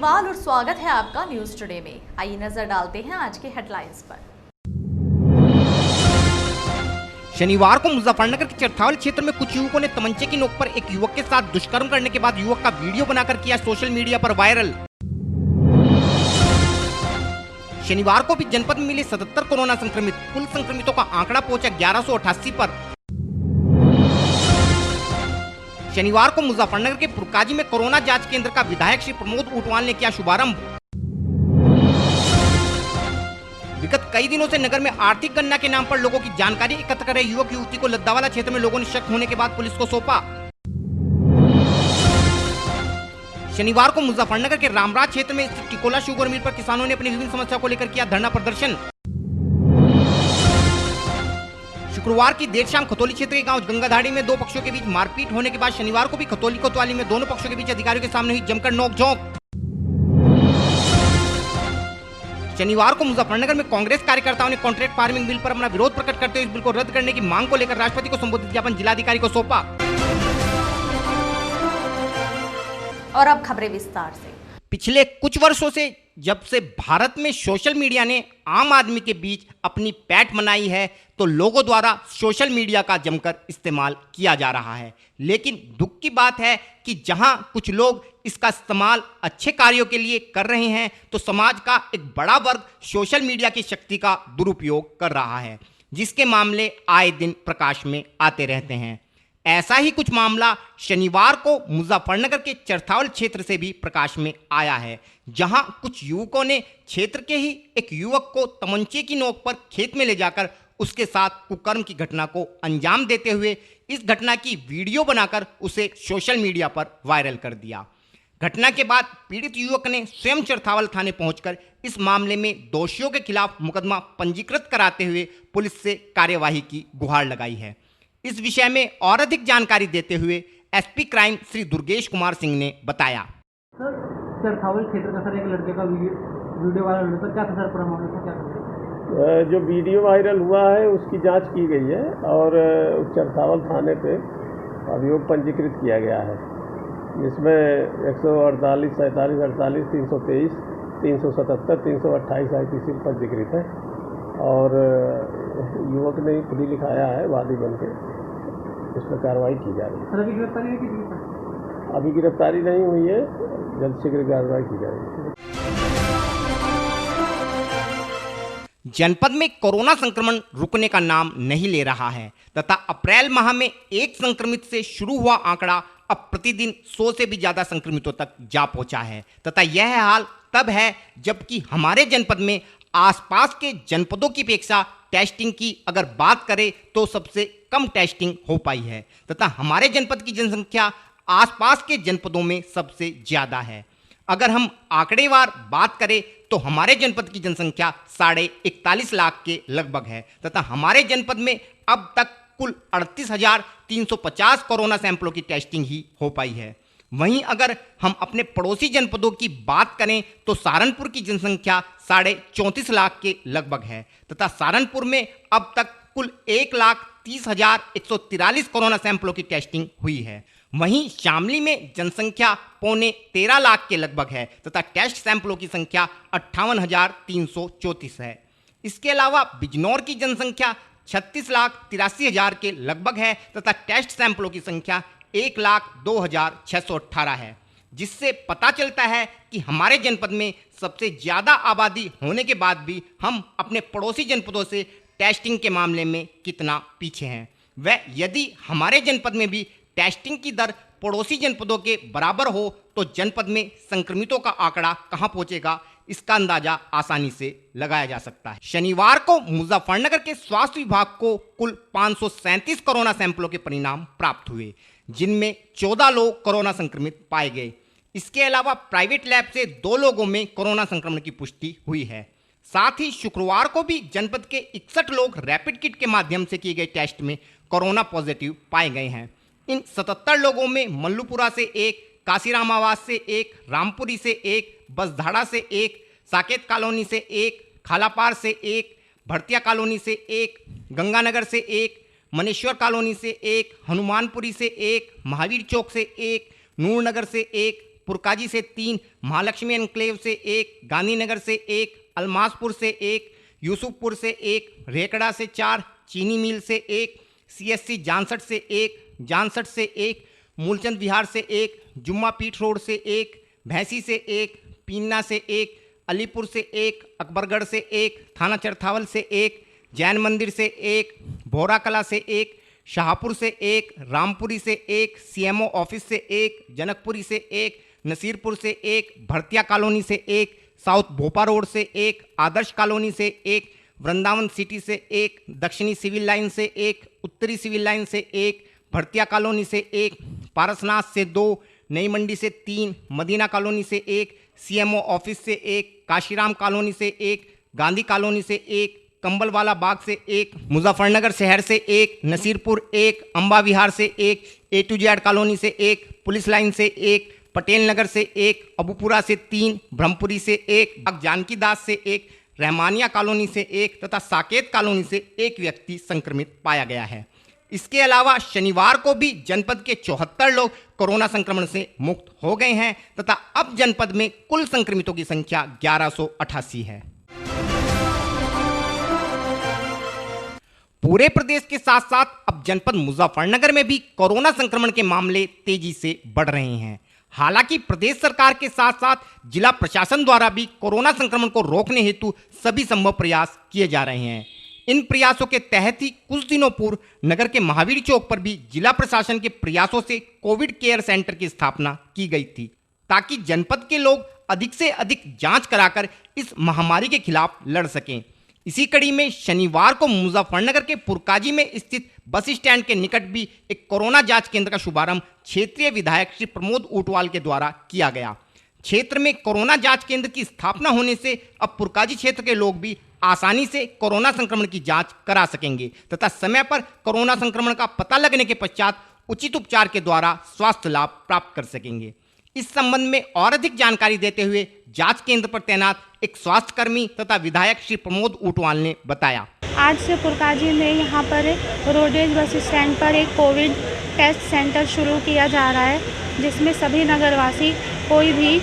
अग्रवाल और स्वागत है आपका न्यूज टुडे में। आइए नजर डालते हैं आज के हेडलाइंस पर। शनिवार को मुजफ्फरनगर के चरथावल क्षेत्र में कुछ युवकों ने तमंचे की नोक पर एक युवक के साथ दुष्कर्म करने के बाद युवक का वीडियो बनाकर किया सोशल मीडिया पर वायरल। शनिवार को भी जनपद में मिले 77 कोरोना संक्रमित, कुल संक्रमितों का आंकड़ा पहुंचा 1188 पर। शनिवार को मुजफ्फरनगर के पुरकाजी में कोरोना जांच केंद्र का विधायक श्री प्रमोद ऊंटवाल ने किया शुभारंभ। विगत कई दिनों से नगर में आर्थिक गणना के नाम पर लोगों की जानकारी एकत्र कर रहे युवक युवती को लद्दावाला क्षेत्र में लोगों ने शक होने के बाद पुलिस को सौंपा। शनिवार को मुजफ्फरनगर के रामराज क्षेत्र में स्थित टिकोला शुगर मिल पर किसानों ने अपनी विभिन्न समस्याओं को लेकर किया धरना प्रदर्शन। शुक्रवार की देर शाम खतौली क्षेत्र के गांव गंगाधाड़ी में दो पक्षों के बीच मारपीट होने के बाद शनिवार को भी खतौली कोतवाली में दोनों पक्षों के बीच अधिकारियों के सामने हुई जमकर नोकझोंक। शनिवार को मुजफ्फरनगर में कांग्रेस कार्यकर्ताओं ने कॉन्ट्रैक्ट फार्मिंग बिल पर अपना विरोध प्रकट करते हुए इस बिल को रद्द करने की मांग को लेकर राष्ट्रपति को संबोधित ज्ञापन जिलाधिकारी को सौंपा। और अब खबरें विस्तार से। पिछले कुछ वर्षों से जब से भारत में सोशल मीडिया ने आम आदमी के बीच अपनी पैठ बनाई है तो लोगों द्वारा सोशल मीडिया का जमकर इस्तेमाल किया जा रहा है। लेकिन दुख की बात है कि जहां कुछ लोग इसका इस्तेमाल अच्छे कार्यों के लिए कर रहे हैं तो समाज का एक बड़ा वर्ग सोशल मीडिया की शक्ति का दुरुपयोग कर रहा है, जिसके मामले आए दिन प्रकाश में आते रहते हैं। ऐसा ही कुछ मामला शनिवार को मुजफ्फरनगर के चरथावल क्षेत्र से भी प्रकाश में आया है, जहां कुछ युवकों ने क्षेत्र के ही एक युवक को तमंचे की नोक पर खेत में ले जाकर उसके साथ कुकर्म की घटना को अंजाम देते हुए इस घटना की वीडियो बनाकर उसे सोशल मीडिया पर वायरल कर दिया। घटना के बाद पीड़ित युवक ने स्वयं चरथावल थाने पहुंचकर इस मामले में दोषियों के खिलाफ मुकदमा पंजीकृत कराते हुए पुलिस से कार्यवाही की गुहार लगाई है। इस विषय में और अधिक जानकारी देते हुए एसपी क्राइम श्री दुर्गेश कुमार सिंह ने बताया। सर, चरथावल क्षेत्र का सर एक लड़के का वीडियो वायरल हुआ था, क्या था सर पूरा मामला, था क्या था? जो वीडियो वायरल हुआ है उसकी जांच की गई है और चरथावल थाने पे अभियोग पंजीकृत किया गया है। इसमें 148, 47, 48, 323, 377, 328 IPC पंजीकृत है और युवक ने खुद ही लिखाया है वादी बन के। इस पर कार्रवाई की जा रही है। सर अभी गिरफ्तारी नहीं की गई? अभी गिरफ्तारी नहीं हुई है, जल्द शीघ्र कार्रवाई की जाएगी। जनपद में कोरोना संक्रमण रुकने का नाम नहीं ले रहा है तथा अप्रैल माह में एक संक्रमित से शुरू हुआ आंकड़ा अब प्रतिदिन 100 से भी ज्यादा संक्रमितों तक जा पहुंचा है तथा यह हाल तब है जबकि हमारे जनपद में आसपास के जनपदों की अपेक्षा टेस्टिंग की अगर बात करें तो सबसे कम टेस्टिंग हो पाई है तथा हमारे जनपद की जनसंख्या आसपास के जनपदों में सबसे ज्यादा है। अगर हम आंकड़ेवार बात करें तो हमारे जनपद की जनसंख्या 41.5 लाख के लगभग है तथा हमारे जनपद में अब तक कुल 38,350 कोरोना सैंपलों की टेस्टिंग ही हो पाई है। वहीं अगर हम अपने पड़ोसी जनपदों की बात करें तो सहारनपुर की जनसंख्या 34.5 लाख के लगभग है तथा सहारनपुर में अब तक कुल 1,30,143 कोरोना सैंपलों की टेस्टिंग हुई है। वहीं शामली में जनसंख्या 13.25 लाख के लगभग है तथा टेस्ट सैंपलों की संख्या 58,334 है। इसके अलावा बिजनौर की जनसंख्या 36,83,000 के लगभग है तथा टेस्ट सैंपलों की संख्या 1,02,618 है, जिससे पता चलता है कि हमारे जनपद में सबसे ज़्यादा आबादी होने के बाद भी हम अपने पड़ोसी जनपदों से टेस्टिंग के मामले में कितना पीछे हैं। वह यदि हमारे जनपद में भी टेस्टिंग की दर पड़ोसी जनपदों के बराबर हो तो जनपद में संक्रमितों का आंकड़ा कहां पहुंचेगा, इसका अंदाजा आसानी से लगाया जा सकता है। शनिवार को मुजफ्फरनगर के स्वास्थ्य विभाग को कुल 537 कोरोना सैंपलों के परिणाम प्राप्त हुए, जिनमें 14 लोग कोरोना संक्रमित पाए गए। इसके अलावा प्राइवेट लैब से 2 लोगों में कोरोना संक्रमण की पुष्टि हुई है। साथ ही शुक्रवार को भी जनपद के 61 लोग रैपिड किट के माध्यम से किए गए टेस्ट में कोरोना पॉजिटिव पाए गए हैं। इन 77 लोगों में मल्लूपुरा से 1, काशीराम आवास से 1, रामपुरी से 1, बसधाड़ा से 1, साकेत कॉलोनी से 1, खालापार से 1, भरतिया कॉलोनी से 1, गंगानगर से 1, मनेश्वर कॉलोनी से 1, हनुमानपुरी से 1, महावीर चौक से 1, नूरनगर से 1, पुरकाजी से 3, महालक्ष्मी एनक्लेव से 1, गांधीनगर से 1, अलमासपुर से 1, यूसुफपुर से 1, रेकड़ा से 4, चीनी मिल से 1, CSC जानसठ से 1, जानसठ से 1, मूलचंद विहार से 1, जुम्मा पीठ रोड से 1, भैंसी से 1, पीन्ना से 1, अलीपुर से 1, अकबरगढ़ से 1, थाना चरथावल से 1, जैन मंदिर से 1, भोरा कला से 1, शाहपुर से 1, रामपुरी से 1, CMO ऑफिस से 1, जनकपुरी से 1, नसीरपुर से 1, भरतिया कॉलोनी से 1, साउथ भोपा रोड से 1, आदर्श कॉलोनी से 1, वृंदावन सिटी से 1, दक्षिणी सिविल लाइन से 1, उत्तरी सिविल लाइन से 1, भरतिया कॉलोनी से 1, पारसनाथ से 2, नई मंडी से 3, मदीना कॉलोनी से 1, CMO ऑफिस से 1, काशीराम कॉलोनी से 1, गांधी कॉलोनी से 1, कंबलवाला बाग से 1, मुजफ्फरनगर शहर से 1, नसीरपुर 1, अम्बा विहार से 1, A to Z कॉलोनी से 1, पुलिस लाइन से 1, पटेल नगर से 1, अबूपुरा से 3, ब्रह्मपुरी से 1, जानकी दास से 1, रहमानिया कॉलोनी से 1 तथा साकेत कॉलोनी से 1 व्यक्ति संक्रमित पाया गया है। इसके अलावा शनिवार को भी जनपद के 74 लोग कोरोना संक्रमण से मुक्त हो गए हैं तथा अब जनपद में कुल संक्रमितों की संख्या 1188 है। पूरे प्रदेश के साथ साथ अब जनपद मुजफ्फरनगर में भी कोरोना संक्रमण के मामले तेजी से बढ़ रहे हैं। हालांकि प्रदेश सरकार के साथ साथ जिला प्रशासन द्वारा भी कोरोना संक्रमण को रोकने हेतु सभी संभव प्रयास किए जा रहे हैं। इन प्रयासों के तहत ही कुछ दिनों पूर्व नगर के महावीर चौक पर भी जिला प्रशासन के प्रयासों से कोविड केयर सेंटर की स्थापना की गई थी, ताकि जनपद के लोग अधिक से अधिक जांच कराकर इस महामारी के खिलाफ लड़ सकें। इसी कड़ी में शनिवार को मुजफ्फरनगर के पुरकाजी में स्थित बस स्टैंड के निकट भी एक कोरोना जांच केंद्र का शुभारंभ क्षेत्रीय विधायक श्री प्रमोद ऊंटवाल के द्वारा किया गया। क्षेत्र में कोरोना जांच केंद्र की स्थापना होने से अब पुरकाजी क्षेत्र के लोग भी आसानी से कोरोना संक्रमण की जांच करा सकेंगे तथा समय पर कोरोना संक्रमण का पता लगने के पश्चात उचित उपचार के द्वारा स्वास्थ्य लाभ प्राप्त कर सकेंगे। इस संबंध में और अधिक जानकारी देते हुए जांच केंद्र पर तैनात एक स्वास्थ्यकर्मी तथा विधायक श्री प्रमोद ऊंटवाल ने बताया, आज से पुरकाजी में यहाँ पर रोडेज बस स्टैंड पर एक कोविड टेस्ट सेंटर शुरू किया जा रहा है, जिसमें सभी नगरवासी कोई भी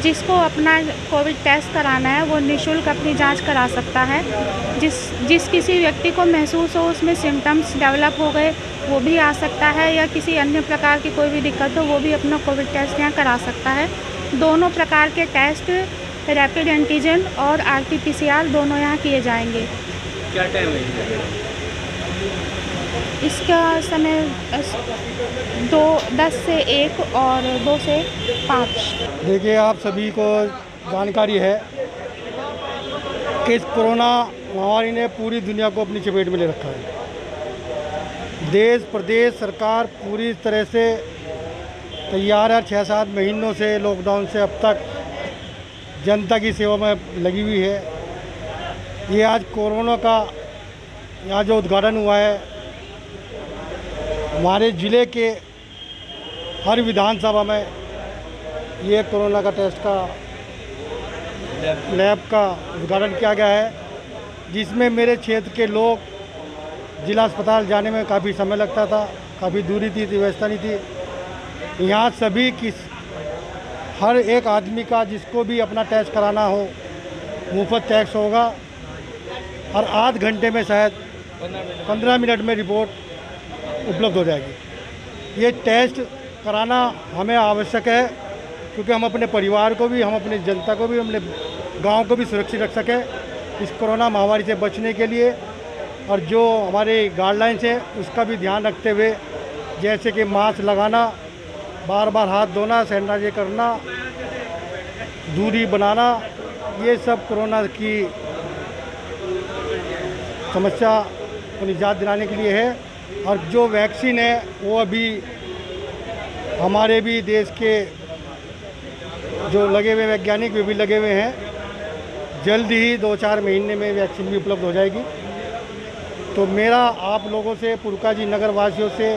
जिसको अपना कोविड टेस्ट कराना है वो निःशुल्क अपनी जांच करा सकता है। जिस किसी व्यक्ति को महसूस हो उसमें सिम्टम्स डेवलप हो गए वो भी आ सकता है, या किसी अन्य प्रकार की कोई भी दिक्कत हो वो भी अपना कोविड टेस्ट यहाँ करा सकता है। दोनों प्रकार के टेस्ट रैपिड एंटीजन और RT-PCR दोनों यहाँ किए जाएंगे। क्या टाइम है इसका समय 10 से 1 और 2 से 5। देखिए, आप सभी को जानकारी है कि इस कोरोना महामारी ने पूरी दुनिया को अपनी चपेट में ले रखा है। देश प्रदेश सरकार पूरी तरह से तैयार है। 6-7 महीनों से लॉकडाउन से अब तक जनता की सेवा में लगी हुई है। ये आज कोरोना का यहाँ जो उद्घाटन हुआ है, हमारे ज़िले के हर विधानसभा में ये कोरोना का टेस्ट का लैब का उद्घाटन किया गया है, जिसमें मेरे क्षेत्र के लोग जिला अस्पताल जाने में काफ़ी समय लगता था, काफ़ी दूरी थी, व्यवस्था नहीं थी। यहाँ सभी की हर एक आदमी का जिसको भी अपना टेस्ट कराना हो मुफ्त टेस्ट होगा और आध घंटे में शायद 15 मिनट में रिपोर्ट उपलब्ध हो जाएगी। ये टेस्ट कराना हमें आवश्यक है, क्योंकि हम अपने परिवार को भी, हम अपनी जनता को भी, अपने गांव को भी सुरक्षित रख सकें इस कोरोना महामारी से बचने के लिए। और जो हमारे गाइडलाइंस है उसका भी ध्यान रखते हुए, जैसे कि मास्क लगाना, बार बार हाथ धोना, सैनिटाइज करना, दूरी बनाना, ये सब कोरोना की समस्या को निजात दिलाने के लिए है। और जो वैक्सीन है वो अभी हमारे भी देश के जो लगे हुए वैज्ञानिक वे भी लगे हुए हैं। जल्द ही 2-4 महीने में वैक्सीन भी उपलब्ध हो जाएगी। तो मेरा आप लोगों से, पुरकाजी नगर वासियों से,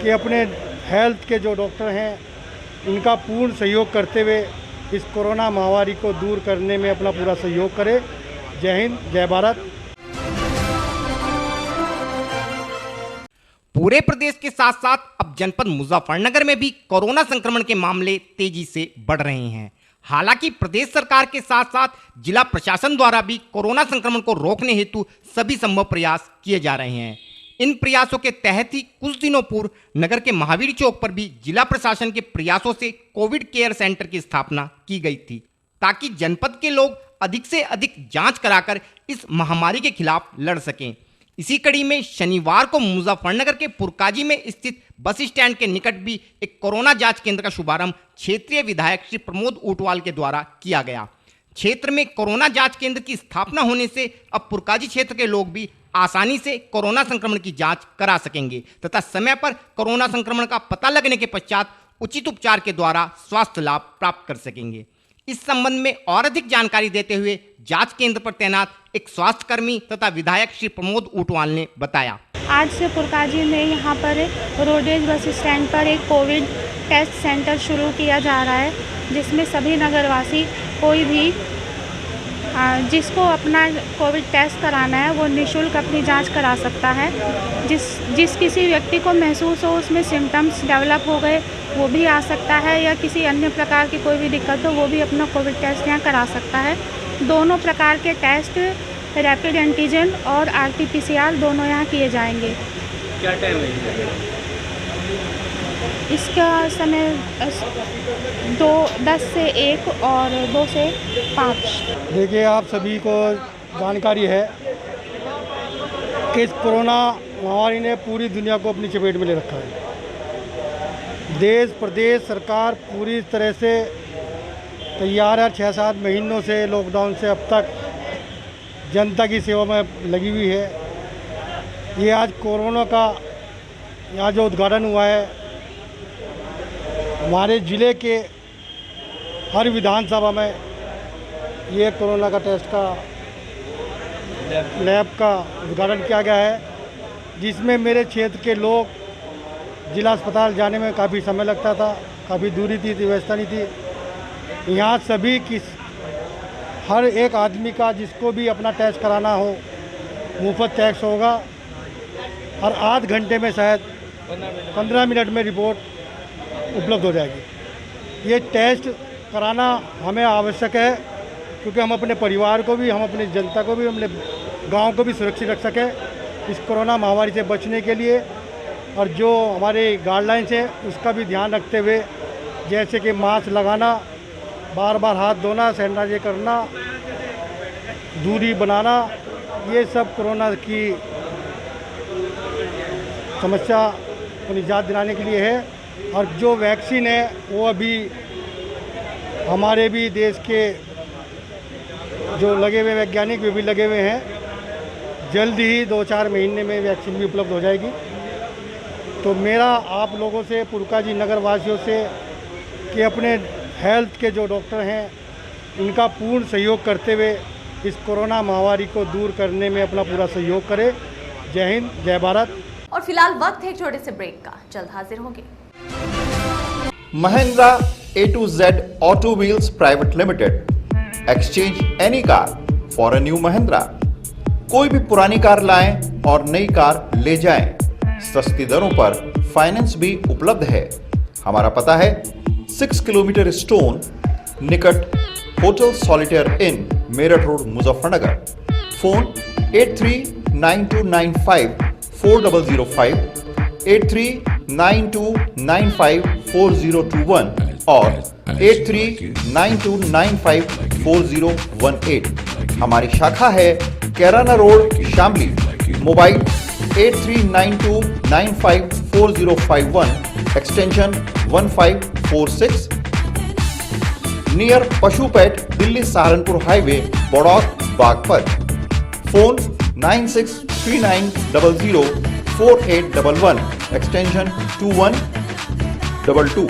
कि अपने हेल्थ के जो डॉक्टर हैं इनका पूर्ण सहयोग करते हुए इस कोरोना महामारी को दूर करने में अपना पूरा सहयोग करें। जय हिंद, जय भारत। पूरे प्रदेश के साथ साथ अब जनपद मुजफ्फरनगर में भी कोरोना संक्रमण के मामले तेजी से बढ़ रहे हैं। हालांकि प्रदेश सरकार के साथ साथ जिला प्रशासन द्वारा भी कोरोना संक्रमण को रोकने हेतु सभी संभव प्रयास किए जा रहे हैं। इन प्रयासों के तहत ही कुछ दिनों पूर्व नगर के महावीर चौक पर भी जिला प्रशासन के प्रयासों से कोविड केयर सेंटर की स्थापना की गई थी, ताकि जनपद के लोग अधिक से अधिक जांच कराकर इस महामारी के खिलाफ लड़ सकें। इसी कड़ी में शनिवार को मुजफ्फरनगर के पुरकाजी में स्थित बस स्टैंड के निकट भी एक कोरोना जांच केंद्र का शुभारंभ क्षेत्रीय विधायक श्री प्रमोद ऊंटवाल के द्वारा किया गया। क्षेत्र में कोरोना जांच केंद्र की स्थापना होने से अब पुरकाजी क्षेत्र के लोग भी आसानी से कोरोना संक्रमण की जांच करा सकेंगे तथा समय पर कोरोना संक्रमण का पता लगने के पश्चात उचित उपचार के द्वारा स्वास्थ्य लाभ प्राप्त कर सकेंगे। इस संबंध में और अधिक जानकारी देते हुए जांच केंद्र पर तैनात एक स्वास्थ्यकर्मी तथा विधायक श्री प्रमोद ऊंटवाल ने बताया। आज से पुरकाजी में यहाँ पर रोडेज बस स्टैंड पर एक कोविड टेस्ट सेंटर शुरू किया जा रहा है, जिसमें सभी नगरवासी कोई भी जिसको अपना कोविड टेस्ट कराना है वो निःशुल्क अपनी जांच करा सकता है। जिस किसी व्यक्ति को महसूस हो उसमें सिम्टम्स डेवलप हो गए वो भी आ सकता है, या किसी अन्य प्रकार की कोई भी दिक्कत हो वो भी अपना कोविड टेस्ट यहाँ करा सकता है। दोनों प्रकार के टेस्ट रैपिड एंटीजन और RT-PCR दोनों यहाँ किए जाएंगे। क्या टाइम है इसका समय 10 से 1 और 2 से 5। देखिए, आप सभी को जानकारी है कि इस कोरोना महामारी ने पूरी दुनिया को अपनी चपेट में ले रखा है। देश प्रदेश सरकार पूरी तरह से तैयार है। 6-7 महीनों से लॉकडाउन से अब तक जनता की सेवा में लगी हुई है। ये आज कोरोना का यहाँ जो उद्घाटन हुआ है, हमारे ज़िले के हर विधानसभा में ये कोरोना का टेस्ट का लैब का उद्घाटन किया गया है, जिसमें मेरे क्षेत्र के लोग जिला अस्पताल जाने में काफ़ी समय लगता था, काफ़ी दूरी थी, व्यवस्था नहीं थी। यहाँ सभी की हर एक आदमी का जिसको भी अपना टेस्ट कराना हो मुफ्त टेस्ट होगा और आध घंटे में शायद 15 मिनट में रिपोर्ट उपलब्ध हो जाएगी। ये टेस्ट कराना हमें आवश्यक है, क्योंकि हम अपने परिवार को भी, हम अपनी जनता को भी, अपने गांव को भी सुरक्षित रख सकें इस कोरोना महामारी से बचने के लिए। और जो हमारे गाइडलाइंस है उसका भी ध्यान रखते हुए, जैसे कि मास्क लगाना, बार बार हाथ धोना, सैनिटाइज करना, दूरी बनाना, ये सब कोरोना की समस्या को निजात दिलाने के लिए है। और जो वैक्सीन है वो अभी हमारे भी देश के जो लगे हुए वैज्ञानिक वे भी लगे हुए हैं। जल्द ही 2-4 महीने में वैक्सीन भी उपलब्ध हो जाएगी। तो मेरा आप लोगों से, पुरकाजी नगर वासियों से, कि अपने हेल्थ के जो डॉक्टर हैं इनका पूर्ण सहयोग करते हुए इस कोरोना महामारी को दूर करने में अपना पूरा सहयोग करें। जय हिंद, जय भारत। और फिलहाल वक्त है एक छोटे से ब्रेक का, जल्द हाजिर होंगे। Mahindra A to Z Auto Wheels Private Limited. Exchange any car for a new Mahindra. कोई भी पुरानी कार लाएं और नई कार ले जाएं। सस्ती दरों पर फाइनेंस भी उपलब्ध है। हमारा पता है 6 किलोमीटर स्टोन निकट hotel solitaire inn, Meerut road, Muzaffarnagar. Phone 8392954005, 8392954021 और 8392954018। हमारी शाखा है Kairana road, Shamli. Mobile 8392954051, extension 1546, near पशुपेट, Delhi Saharanpur highway, Baraut, Baghpat. Phone 9639004811, extension 2122।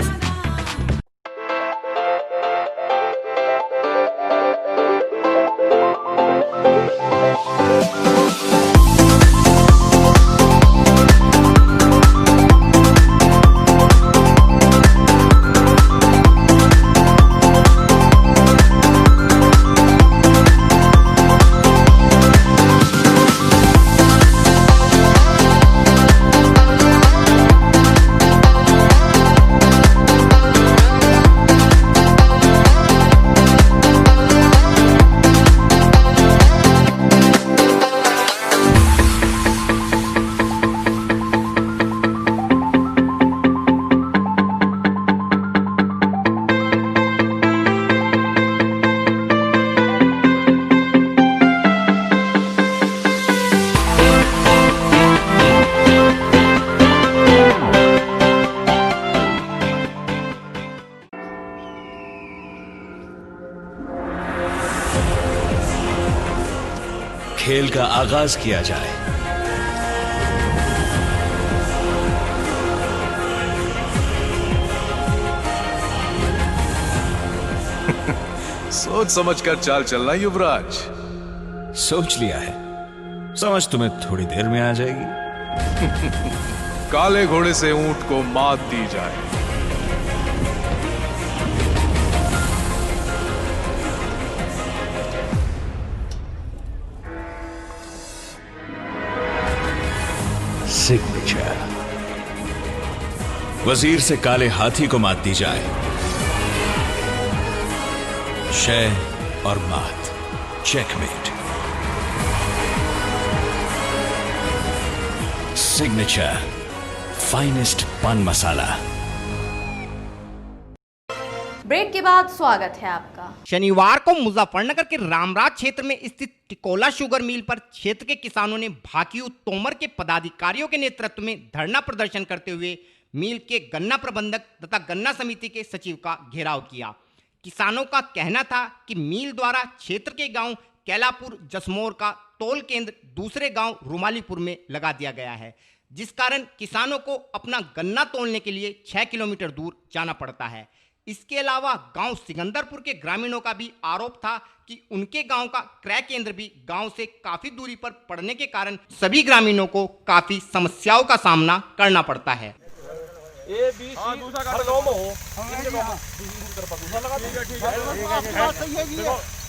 का आगाज किया जाए। सोच समझकर चाल चलना युवराज। सोच लिया है, समझ तुम्हें थोड़ी देर में आ जाएगी। काले घोड़े से ऊंट को मात दी जाए। सिग्नेचर। वजीर से काले हाथी को मात दी जाए। शय और मात, चेकमेट। सिग्नेचर फाइनेस्ट पान मसाला। ब्रेक के बाद स्वागत है आपका। शनिवार को मुजफ्फरनगर के रामराज क्षेत्र में स्थित टिकोला शुगर मिल पर क्षेत्र के किसानों ने भाकियू तोमर के पदाधिकारियों के नेतृत्व में धरना प्रदर्शन करते हुए मिल के गन्ना प्रबंधक तथा गन्ना समिति के सचिव का घेराव किया। किसानों का कहना था कि मिल द्वारा क्षेत्र के गांव कैलापुर जसमोर का तोल केंद्र दूसरे गांव रुमालीपुर में लगा दिया गया है, जिस कारण किसानों को अपना गन्ना तोलने के लिए 6 किलोमीटर दूर जाना पड़ता है। इसके अलावा गांव सिकंदरपुर के ग्रामीणों का भी आरोप था कि उनके गांव का क्रय केंद्र भी गांव से काफी दूरी पर पड़ने के कारण सभी ग्रामीणों को काफी समस्याओं का सामना करना पड़ता है।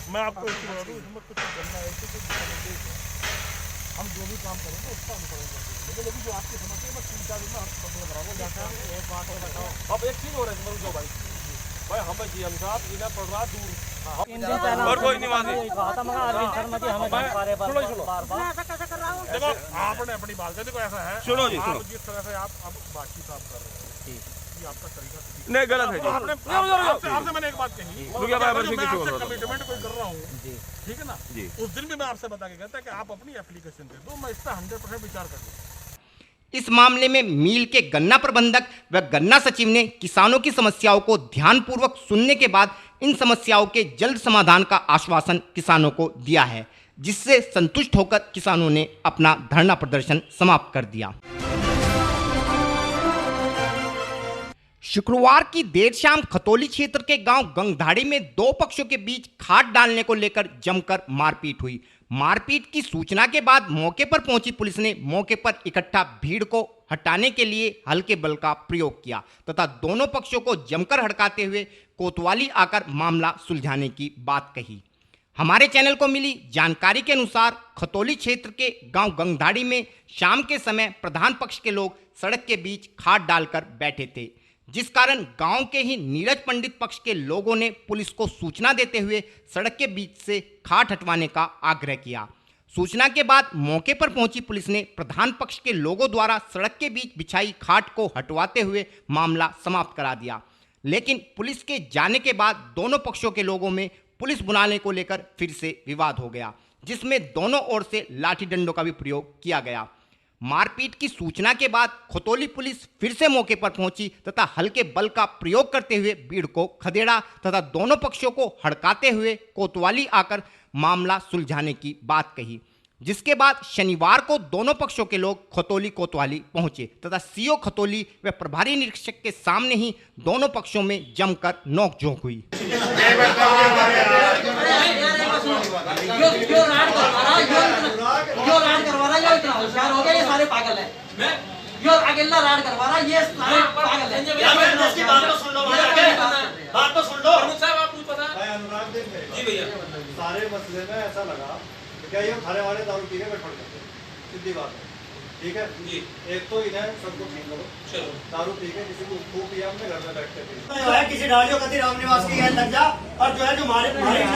मैं आपको हम जो भी काम करेंगे उसका अनुसरण करेंगे, लेकिन जो आपकी समस्या है 3-4 दिन में हम बंद कराओगे। एक बात बताओ, अब एक चीज हो रहा है मरुजो भाई हम जीएम साहब इन्हें पड़ रहा दूर और कोई नहीं माने देखो आपने अपनी बात देखो ऐसा है। सुनो जी, सुनो जिस तरह से आप अब बातचीत आप कर रहे हैं ये आपका तरीका नहीं गलत है जी। आपसे मैंने एक बात कही, मैं कमिटमेंट कोई कर रहा हूँ, ठीक है ना जी। उस दिन भी मैं आपसे बता के कहता कि आप अपनी एप्लीकेशन दे दो, मैं इस पर 100% विचार कर दूँ। इस मामले में मिल के गन्ना प्रबंधक व गन्ना सचिव ने किसानों की समस्याओं को ध्यानपूर्वक सुनने के बाद इन समस्याओं के जल्द समाधान का आश्वासन किसानों को दिया है, जिससे संतुष्ट होकर किसानों ने अपना धरना प्रदर्शन समाप्त कर दिया। शुक्रवार की देर शाम खतौली क्षेत्र के गांव गंगधाड़ी में दो पक्षों के बीच खाद डालने को लेकर जमकर मारपीट हुई। मारपीट की सूचना के बाद मौके पर पहुंची पुलिस ने मौके पर इकट्ठा भीड़ को हटाने के लिए हल्के बल का प्रयोग किया तथा दोनों पक्षों को जमकर हड़काते हुए कोतवाली आकर मामला सुलझाने की बात कही। हमारे चैनल को मिली जानकारी के अनुसार खतौली क्षेत्र के गांव गंगधाड़ी में शाम के समय प्रधान पक्ष के लोग सड़क के बीच खाद डालकर बैठे थे, जिस कारण गांव के ही नीरज पंडित पक्ष के लोगों ने पुलिस को सूचना देते हुए सड़क के बीच से खाट हटवाने का आग्रह किया। सूचना के बाद मौके पर पहुंची पुलिस ने प्रधान पक्ष के लोगों द्वारा सड़क के बीच बिछाई खाट को हटवाते हुए मामला समाप्त करा दिया, लेकिन पुलिस के जाने के बाद दोनों पक्षों के लोगों में पुलिस बुलाने को लेकर फिर से विवाद हो गया, जिसमें दोनों ओर से लाठी डंडों का भी प्रयोग किया गया। मारपीट की सूचना के बाद खतौली पुलिस फिर से मौके पर पहुंची तथा हल्के बल का प्रयोग करते हुए भीड़ को खदेड़ा तथा दोनों पक्षों को हड़काते हुए कोतवाली आकर मामला सुलझाने की बात कही, जिसके बाद शनिवार को दोनों पक्षों के लोग खतौली कोतवाली पहुंचे तथा सीओ खतौली व प्रभारी निरीक्षक के सामने ही दोनों पक्षों में जमकर नोकझोंक हुई। सारे मसले में ऐसा लगा क्या ये खाने वाले दारू पी के बैठ पड़ते हैं, सीधी बात है, ठीक है जी। एक तो इन्हें सबको ठीक करो, चलो दारू पी के किसी को खूब पिया अपने घर में बैठते थे किसी डालियों कति राम निवास की लग जा और जो है जो हमारे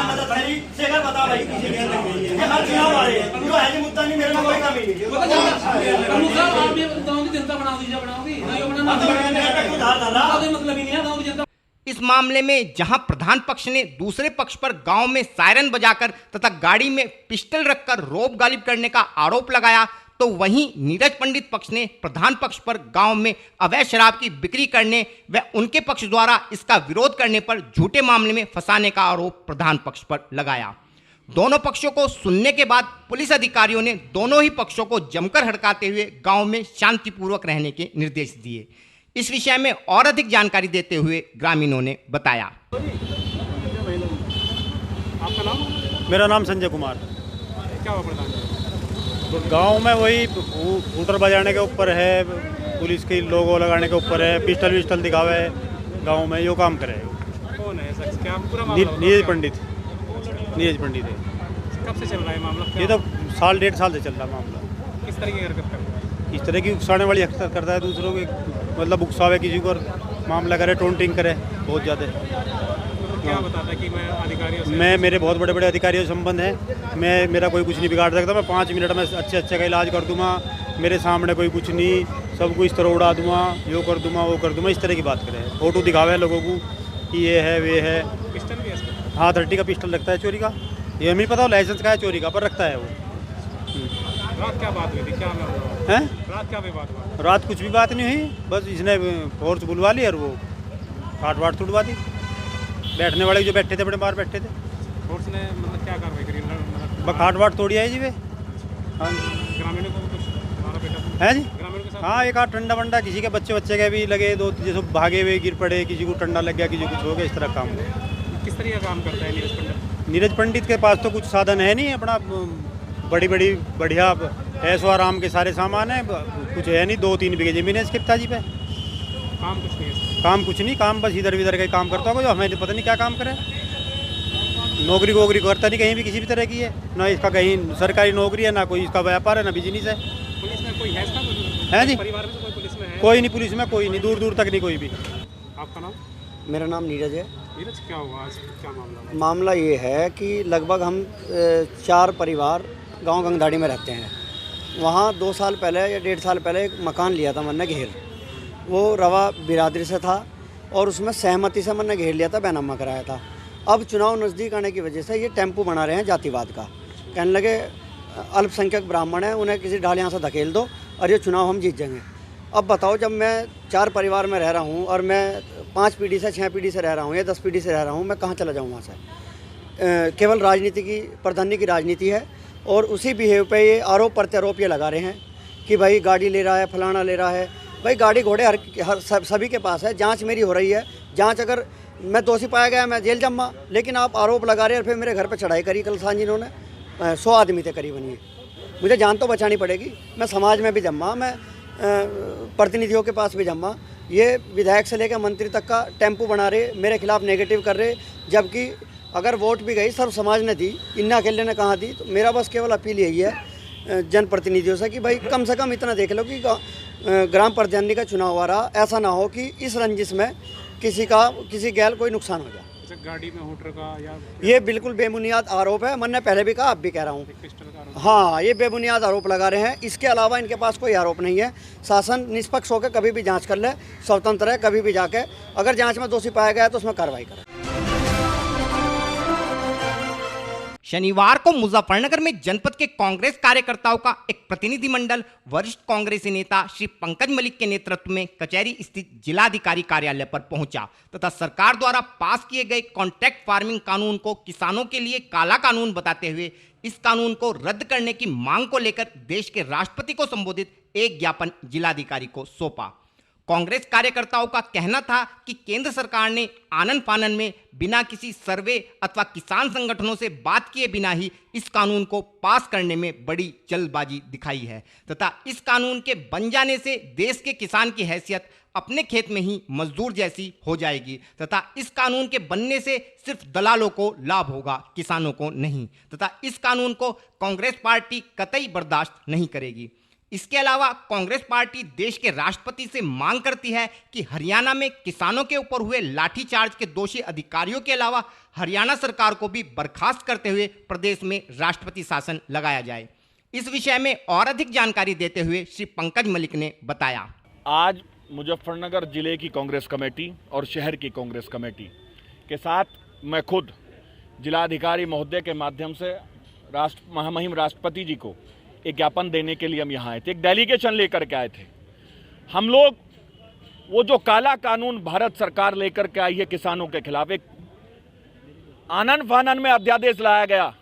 मदद है से अगर बता भाई किसी के लग गई है हर चुनाव आ रहे हैं जो है जी मुद्दा नहीं मेरे में कोई कमी नहीं है। इस मामले में जहां प्रधान पक्ष ने दूसरे पक्ष पर गांव में सायरन बजाकर तथा गाड़ी में पिस्टल रखकर रौब गालिब करने का आरोप लगाया, तो वहीं नीरज पंडित पक्ष ने प्रधान पक्ष पर गांव में अवैध शराब की बिक्री करने व उनके पक्ष द्वारा इसका विरोध करने पर झूठे मामले में फंसाने का आरोप प्रधान पक्ष पर लगाया। दोनों पक्षों को सुनने के बाद पुलिस अधिकारियों ने दोनों ही पक्षों को जमकर हड़काते हुए गांव में शांतिपूर्वक रहने के निर्देश दिए। इस विषय में और अधिक जानकारी देते हुए ग्रामीणों ने बताया। आपका नाम? मेरा नाम संजय कुमार। क्या हुआ प्रधान? तो गांव में वही हूटर बजाने के ऊपर है, पुलिस के लोगो लगाने के ऊपर है, पिस्टल विस्टल दिखावे गांव में, यो काम करे। कौन है शख्स? क्या पूरा मामला? नीरज पंडित है। कब से चल रहा है मामला? ये तो साल 1.5 साल से चल रहा है मामला। किस तरह की हरकत करता है? इस तरह की उकसाने वाली हरकत करता है, दूसरों के मतलब उकसावे, किसी को मामला करे, टोंटिंग करे बहुत ज़्यादा। तो क्या बताता है कि मैं अधिकारियों से मेरे बहुत बड़े बड़े अधिकारियों से संबंध है, मेरा कोई कुछ नहीं बिगाड़ सकता, मैं 5 मिनट में अच्छे का इलाज कर दूँगा, मेरे सामने कोई कुछ नहीं, सबको इस तरह उड़ा दूँगा, यो कर दूँगा, वो कर दूँगा, इस तरह की बात करे। फोटो दिखावे लोगों को कि ये है वे है। पिस्टल भी है? हाँ, 30 का पिस्टल रखता है चोरी का। ये हमें पता हो लाइसेंस का है चोरी का, पर रखता है वो। रात क्या बात हुई थी? क्या मामला हैं? रात क्या विवाद हुआ? रात कुछ भी बात नहीं हुई, बस इसने फोर्स बुलवा ली और वो काट वाट तुड़वा दी। बैठने वाले जो बैठे थे बड़े बाहर बैठे थे, फोर्स ने मतलब क्या कार्रवाई करी? बस काट वाट तोड़ी आई जी वे। हाँ ग्रामीणों को कुछ मारा पीटा है जी। ग्रामीणों के साथ? हाँ, एक आध टंडा वंडा किसी के बच्चे के भी लगे, दो जैसे भागे हुए गिर पड़े, किसी को टंडा लग गया, किसी को कुछ हो गया, इस तरह काम हुआ। किस तरह का काम करता है नीरज पंडित? नीरज पंडित के पास तो कुछ साधन है नहीं, अपना बड़ी बढ़िया ऐशो आराम के सारे सामान है, कुछ है नहीं। 2-3 बीघे जमीन है इसके पिताजी पे। काम कुछ नहीं है? काम कुछ नहीं, काम बस इधर उधर का काम करता होगा, जो हमें पता नहीं क्या काम करे। नौकरी वोकरी करता नहीं कहीं भी किसी भी तरह की है, ना इसका कहीं सरकारी नौकरी है, ना कोई इसका व्यापार है, ना बिजनेस है। पुलिस में कोई है इसका? है जी। परिवार में से कोई पुलिस में है? कोई नहीं पुलिस में, कोई नहीं, दूर दूर तक नहीं कोई भी। आपका नाम? मेरा नाम नीरज है। नीरज, क्या हुआ आज? क्या मामला? मामला ये है कि लगभग हम 4 परिवार गांव गंगधाड़ी में रहते हैं। वहाँ 2 साल पहले या 1.5 साल पहले एक मकान लिया था मैंने घेर। वो रवा बिरादरी से था और उसमें सहमति से मैंने घेर लिया था, बैनामा कराया था। अब चुनाव नज़दीक आने की वजह से ये टेम्पू बना रहे हैं जातिवाद का। कहने लगे अल्पसंख्यक ब्राह्मण हैं, उन्हें किसी ढाल यहाँ से धकेल दो और ये चुनाव हम जीत जाएंगे। अब बताओ, जब मैं 4 परिवार में रह रहा हूँ और मैं 5 पीढ़ी से 6 पीढ़ी से रह रहा हूँ या 10 पीढ़ी से रह रहा हूँ, मैं कहाँ चला जाऊँ वहाँ से? केवल राजनीति की, प्रधानी की राजनीति है और उसी बिहेव पे ये आरोप प्रत्यारोप ये लगा रहे हैं कि भाई गाड़ी ले रहा है, फलाना ले रहा है। भाई गाड़ी घोड़े हर सभी के पास है, जांच मेरी हो रही है, जांच अगर मैं दोषी पाया गया मैं जेल जम्मा, लेकिन आप आरोप लगा रहे हैं। फिर मेरे घर पे चढ़ाई करी कल सांझ इन्होंने, 100 आदमी थे करीबन। ये मुझे जान तो बचानी पड़ेगी, मैं समाज में भी जम्मा, मैं प्रतिनिधियों के पास भी जम्मा। ये विधायक से लेकर मंत्री तक का टेम्पू बना रहे, मेरे खिलाफ नेगेटिव कर रहे, जबकि अगर वोट भी गई सर्व समाज ने दी, इन्ना अकेले ने कहाँ दी। तो मेरा बस केवल अपील यही है जनप्रतिनिधियों से कि भाई कम से कम इतना देख लो कि ग्राम प्रधानी का चुनाव आ रहा, ऐसा ना हो कि इस रंजिश में किसी गैल कोई नुकसान हो जाए। गाड़ी में हूटर का या ये बिल्कुल बेबुनियाद आरोप है। मैंने पहले भी कहा, अब भी कह रहा हूँ, हाँ, ये बेबुनियाद आरोप लगा रहे हैं। इसके अलावा इनके पास कोई आरोप नहीं है। शासन निष्पक्ष होकर कभी भी जांच कर ले, स्वतंत्र है, कभी भी जाके अगर जांच में दोषी पाया गया तो उसमें कार्रवाई करे। शनिवार को मुजफ्फरनगर में जनपद के कांग्रेस कार्यकर्ताओं का एक प्रतिनिधिमंडल वरिष्ठ कांग्रेसी नेता श्री पंकज मलिक के नेतृत्व में कचहरी स्थित जिलाधिकारी कार्यालय पर पहुंचा तथा सरकार द्वारा पास किए गए कॉन्ट्रैक्ट फार्मिंग कानून को किसानों के लिए काला कानून बताते हुए इस कानून को रद्द करने की मांग को लेकर देश के राष्ट्रपति को संबोधित एक ज्ञापन जिलाधिकारी को सौंपा। कांग्रेस कार्यकर्ताओं का कहना था कि केंद्र सरकार ने आनन फानन में बिना किसी सर्वे अथवा किसान संगठनों से बात किए बिना ही इस कानून को पास करने में बड़ी जल्दबाजी दिखाई है तथा इस कानून के बन जाने से देश के किसान की हैसियत अपने खेत में ही मजदूर जैसी हो जाएगी तथा इस कानून के बनने से सिर्फ दलालों को लाभ होगा, किसानों को नहीं तथा इस कानून को कांग्रेस पार्टी कतई बर्दाश्त नहीं करेगी। इसके अलावा कांग्रेस पार्टी देश के राष्ट्रपति से मांग करती है कि हरियाणा में किसानों के ऊपर हुए लाठीचार्ज के दोषी अधिकारियों के अलावा हरियाणा सरकार को भी बर्खास्त करते हुए प्रदेश में राष्ट्रपति शासन लगाया जाए। इस विषय में और अधिक जानकारी देते हुए श्री पंकज मलिक ने बताया। आज मुजफ्फरनगर जिले की कांग्रेस कमेटी और शहर की कांग्रेस कमेटी के साथ मैं खुद जिलाधिकारी महोदय के माध्यम से महामहिम राष्ट्रपति जी को एक ज्ञापन देने के लिए हम यहाँ आए थे, एक डेलीगेशन लेकर के आए थे। हम लोग वो जो काला कानून भारत सरकार लेकर के आई है किसानों के खिलाफ, एक आनन फानन में अध्यादेश लाया गया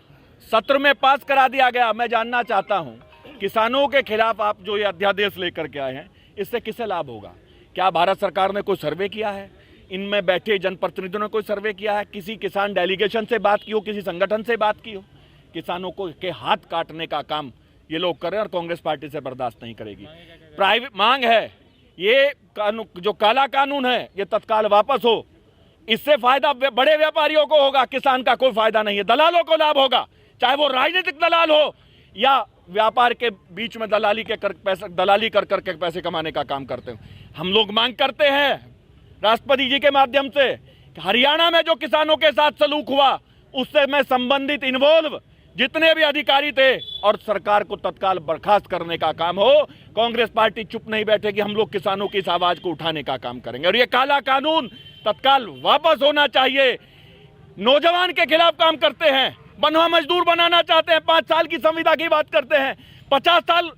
सत्र में पास करा दिया गया। मैं जानना चाहता हूं, किसानों के खिलाफ आप जो ये अध्यादेश लेकर के आए हैं, इससे किसे लाभ होगा? क्या भारत सरकार ने कोई सर्वे किया है? इनमें बैठे जनप्रतिनिधियों ने कोई सर्वे किया है? किसी किसान डेलीगेशन से बात की हो, किसी संगठन से बात की हो? किसानों को के हाथ काटने का काम ये लोग कर रहे हैं और कांग्रेस पार्टी से बर्दाश्त नहीं करेगी। प्राइवेट मांग है, ये कानून जो काला कानून है ये तत्काल वापस हो। इससे फायदा बड़े व्यापारियों को होगा, किसान का कोई फायदा नहीं है। दलालों को लाभ होगा, चाहे वो राजनीतिक दलाल हो या व्यापार के बीच में दलाली कर करके पैसे कमाने का काम करते हो। हम लोग मांग करते हैं राष्ट्रपति जी के माध्यम से कि हरियाणा में जो किसानों के साथ सलूक हुआ उससे मैं संबंधित इन्वॉल्व जितने भी अधिकारी थे और सरकार को तत्काल बर्खास्त करने का काम हो। कांग्रेस पार्टी चुप नहीं बैठेगी, हम लोग किसानों की इस आवाज को उठाने का काम करेंगे और ये काला कानून तत्काल वापस होना चाहिए। नौजवान के खिलाफ काम करते हैं, बनवा मजदूर बनाना चाहते हैं, 5 साल की संविदा की बात करते हैं, 50 साल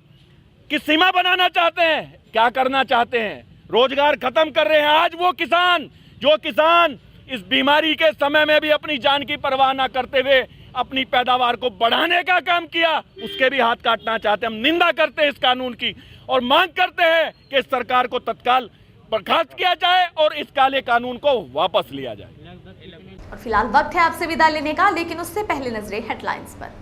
की सीमा बनाना चाहते हैं। क्या करना चाहते हैं? रोजगार खत्म कर रहे हैं। आज वो किसान जो किसान इस बीमारी के समय में भी अपनी जान की परवाह ना करते हुए अपनी पैदावार को बढ़ाने का काम किया, उसके भी हाथ काटना चाहते हैं। हम निंदा करते हैं इस कानून की और मांग करते हैं कि इस सरकार को तत्काल बर्खास्त किया जाए और इस काले कानून को वापस लिया जाए। और फिलहाल वक्त है आपसे विदा लेने का, लेकिन उससे पहले नजरें हेडलाइंस पर।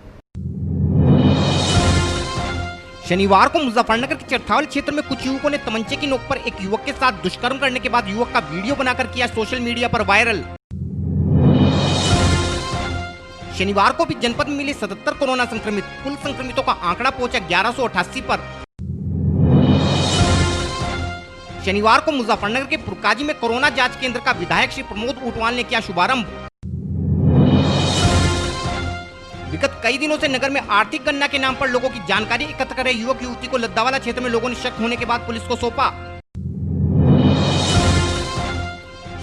शनिवार को मुजफ्फरनगर के चरथावल क्षेत्र में कुछ युवकों ने तमंचे की नोक पर एक युवक के साथ दुष्कर्म करने के बाद युवक का वीडियो बनाकर किया सोशल मीडिया पर वायरल। शनिवार को भी जनपद में मिले 77 कोरोना संक्रमित, कुल संक्रमितों का आंकड़ा पहुंचा 1188 पर। शनिवार को मुजफ्फरनगर के पुरकाजी में कोरोना जांच केंद्र का विधायक श्री प्रमोद ऊंटवाल ने किया शुभारंभ। विगत कई दिनों से नगर में आर्थिक गणना के नाम पर लोगों की जानकारी एकत्र कर रहे युवक युवती को लद्दावाला क्षेत्र में लोगों ने शक होने के बाद पुलिस को सौंपा।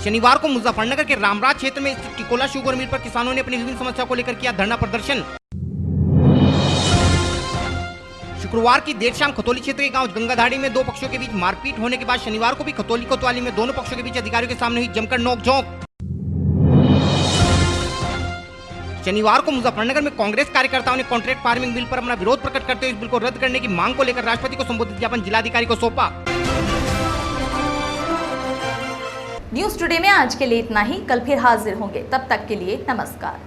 शनिवार को मुजफ्फरनगर के रामराज क्षेत्र में स्थित टिकोला शुगर मिल पर किसानों ने अपनी विभिन्न समस्याओं को लेकर किया धरना प्रदर्शन। शुक्रवार की देर शाम खतौली क्षेत्र के गांव गंगाधाड़ी में 2 पक्षों के बीच मारपीट होने के बाद शनिवार को भी खतौली कोतवाली में दोनों पक्षों के बीच अधिकारियों के सामने हुई जमकर नोकझोंक। शनिवार को मुजफ्फरनगर में कांग्रेस कार्यकर्ताओं ने कॉन्ट्रैक्ट फार्मिंग बिल पर अपना विरोध प्रकट करते हुए इस बिल को रद्द करने की मांग को लेकर राष्ट्रपति को संबोधित ज्ञापन जिलाधिकारी को सौंपा। न्यूज टुडे में आज के लिए इतना ही। कल फिर हाजिर होंगे, तब तक के लिए नमस्कार।